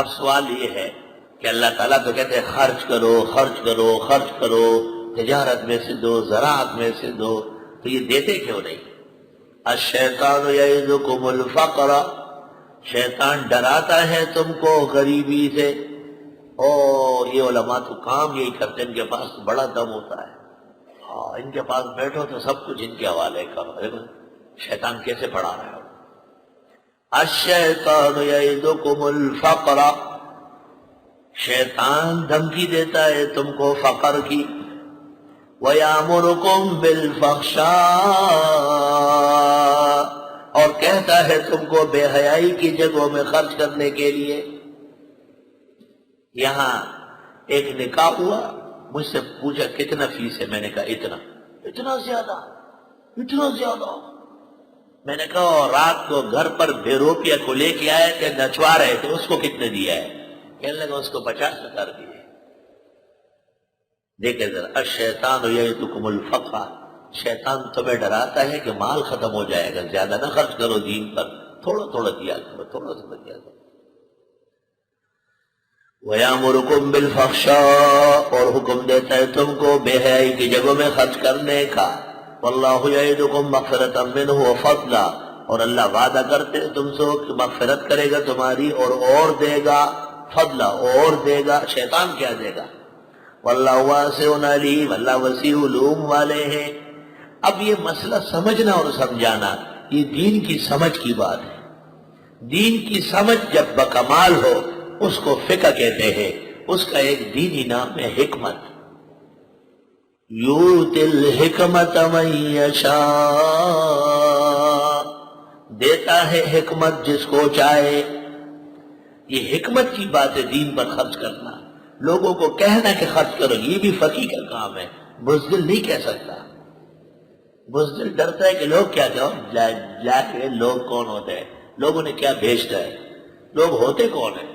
اب سوال یہ ہے کہ اللہ تعالیٰ تو کہتے ہیں خرچ کرو خرچ کرو خرچ کرو، تجارت میں سے دو، زراعت میں سے دو، تو یہ دیتے کیوں نہیں؟ الشیطان یعظکم الفقر، شیطان ڈراتا ہے تم کو غریبی سے۔ او یہ علماء تو کام یہی کرتے ہیں، ان کے پاس تو بڑا دم ہوتا ہے، ان کے پاس بیٹھو تو سب کچھ ان کے حوالے کرو۔ دیکھو شیطان کیسے پڑھا رہا ہے۔ الشیطان یعظکم الفقر، شیطان دھمکی دیتا ہے تم کو فقر کی۔ وَيَأْمُرُكُمْ بِالْفَحْشَاءِ، اور کہتا ہے تم کو بے حیائی کی جگہوں میں خرچ کرنے کے لیے۔ یہاں ایک نکاح ہوا، مجھ سے پوچھا کتنا فیس ہے، میں نے کہا اتنا۔ اتنا زیادہ، اتنا زیادہ؟ میں نے کہا اور رات کو گھر پر بے روپیہ کو لے کے آئے تھے، نچوا رہے تھے، اس کو کتنے دیا ہے؟ کہنے لگا اس کو 50,000 دیے۔ دیکھیں ذرا، الشیطان یعظکم الفقر، شیطان تمہیں ڈراتا ہے کہ مال ختم ہو جائے گا، زیادہ نہ خرچ کرو دین پر، تھوڑا تھوڑا دیا کرو، تھوڑا تھوڑا دیا کرو۔ وَيَأْمُرُكُمْ بِالْفَحْشَاءِ، اور حکم دیتا ہے تم کو بے حیائی کی جگہوں میں خرچ کرنے کا۔ وَاللَّهُ يَعِدُكُمْ مَغْفِرَةً مِّنْهُ وَفَضْلًا، اور اللہ وعدہ کرتے ہیں تم سے کہ مغفرت کرے گا تمہاری اور دے گا، فضلہ اور دے گا۔ شیطان کیا دے گا؟ واللہ واسع علیم، اللہ وسیع علوم والے ہیں۔ اب یہ مسئلہ سمجھنا اور سمجھانا، یہ دین کی سمجھ کی بات ہے۔ دین کی سمجھ جب بکمال ہو اس کو فقہ کہتے ہیں، اس کا ایک دینی نام ہے حکمت۔ یؤتی الحکمت من یشاء، دیتا ہے حکمت جس کو چاہے۔ یہ حکمت کی بات ہے دین پر خرچ کرنا۔ لوگوں کو کہنا کہ خرچ کرو، یہ بھی فقیہ کا کام ہے، بزدل نہیں کہہ سکتا۔ بزدل ڈرتا ہے کہ لوگ کیا کہو، جا کے لوگ کون ہوتے ہیں، لوگوں نے کیا بھیجتا ہے، لوگ ہوتے کون ہیں؟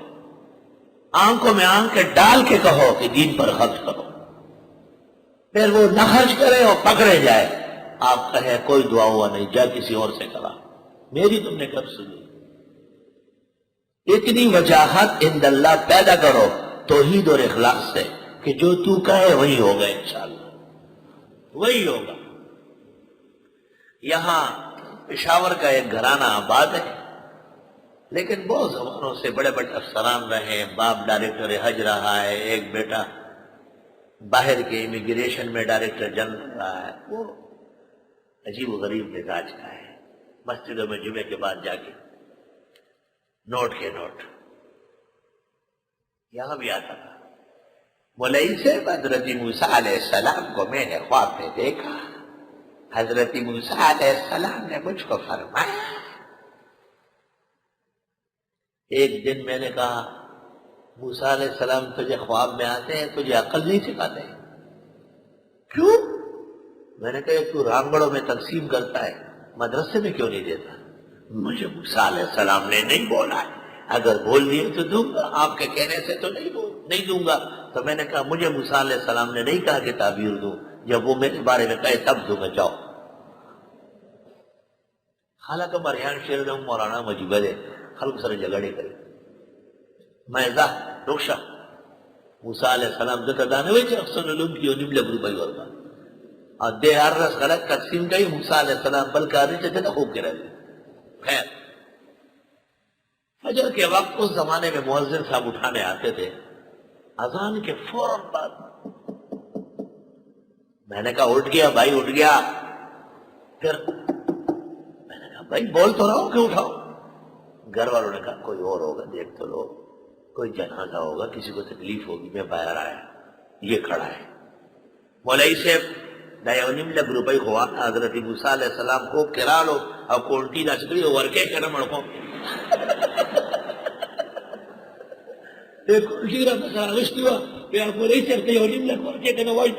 آنکھوں میں آنکھ ڈال کے کہو کہ دین پر خرچ کرو، پھر وہ نہ خرچ کرے اور پکڑے جائے، آپ کہیں کوئی دعا ہوا نہیں، جا کسی اور سے کرا، میری تم نے کب سنی؟ اتنی وجاہت عند اللہ پیدا کرو توحید اور اخلاص سے کہ جو تو کہے وہی ہوگا، انشاءاللہ وہی ہوگا۔ یہاں پشاور کا ایک گھرانہ آباد ہے، لیکن بہت زمانوں سے بڑے بڑے افسران رہے، باپ ڈائریکٹر حج رہا ہے، ایک بیٹا باہر کے امیگریشن میں ڈائریکٹر جنرل رہا ہے۔ وہ عجیب و غریب مزاج کا ہے، مسجدوں میں جمعے کے بعد جا کے نوٹ کے نوٹ، یہاں بھی آتا تھا۔ مولوی سے حضرت موسیٰ علیہ السلام کو میں نے خواب میں دیکھا، حضرت موسیٰ علیہ السلام نے مجھ کو فرمایا۔ ایک دن میں نے کہا موسیٰ علیہ السلام تجھے خواب میں آتے ہیں، تجھے عقل نہیں سکھاتے؟ کیوں؟ میں نے کہا تو رامگڑوں میں تقسیم کرتا ہے، مدرسے میں کیوں نہیں دیتا؟ مجھے موسیٰ علیہ السلام نے نہیں بولا ہے، اگر بول دیے تو دوں گا، آپ کے کہنے سے تو نہیں دوں گا۔ تو میں نے کہا مجھے موسیٰ علیہ السلام نے نہیں کہا کہ تعبیر دوں، جب وہ میرے بارے میں کہے تب دوں گا، جاؤ۔ حالانکہ مریان شیر نے مولانا مجیب ہے خلق سر جگڑے کرے، میں ذا رخشا موسیٰ علیہ السلام دتا دانے ہوئے چھے اقصان علوم کی انیم لگ روپائی ورگا اور دے ہر رس غلط تقسیم کئی موسیٰ علیہ السلام بلکہ آنے چھے تھا خوب کے رہے۔ خیر، فجر کے وقت اس زمانے میں مؤذن صاحب اٹھانے آتے تھے، اذان کے فوراً بعد میں نے کہا اٹھ گیا بھائی اٹھ گیا، پھر میں نے کہا بھائی بول تو رہا ہوں کہ اٹھاؤ۔ گھر والوں نے کہا کوئی اور ہوگا دیکھ تو لو، کوئی جنازہ ہوگا، کسی کو تکلیف ہوگی، میں باہر آیا، یہ کھڑا ہے۔ مولوی صاحب دایا نیم لگ روپئی خوانا حضرت موسیٰ علیہ السلام کو کرا لو اور کونٹی نہ سکری ورکے کرنا مڑکوں ایک کونٹی رہا مسئلہ غشتی ہوا کہ آپ مولوی صاحب دایا نیم لگ ورکے کرنا وائی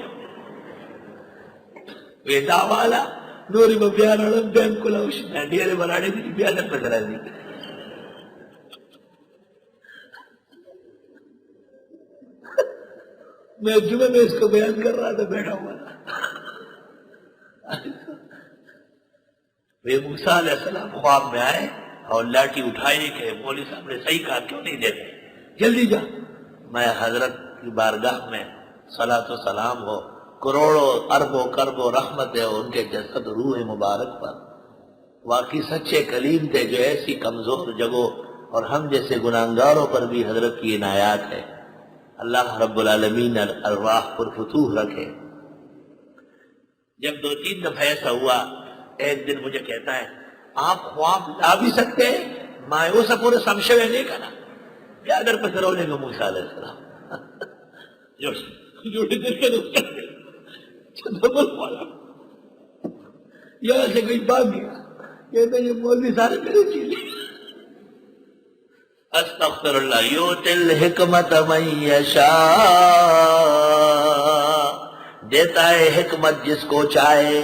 ویدہ والا نوری میں بیان علم بیم کلا وش میں ڈیرے بلانے دی بیانت پترہ دی۔ میں جمعہ میں اس کو بیان کر رہا تھا بیٹھا ہوا تھا۔ وہ موسیٰ علیہ السلام خواب میں آئے اور لاٹھی اٹھائی کہ مولوی صاحب نے صحیح کہا کیوں نہیں دیتے؟ جلدی جا. میں حضرت کی بارگاہ میں صلاۃ و سلام ہو، کروڑوں اربوں کربوں رحمتیں ہو ان کے جسد روح مبارک پر. واقعی سچے کلیم تھے جو ایسی کمزور جگہوں اور ہم جیسے گناہگاروں پر بھی حضرت کی عنایات ہے. اللہ رب العالمین ارواح پر فتوح رکھے. جب 2-3 دفعہ ایسا ہوا، ایک دن مجھے کہتا ہے آپ خواب لا بھی سکتے ہیں؟ میں وہ سب پورے سمشے نہیں کرا کیا در پہ کرونے کو موسیٰ علیہ السلام جوڑے در کے دبل پالا یہاں سے کوئی بھاگ گیا، کہتے یہ مولوی سارے میرے چیلے. استغفر اللہ. یؤتی الحکمت من یشاء، دیتا ہے حکمت جس کو چاہے.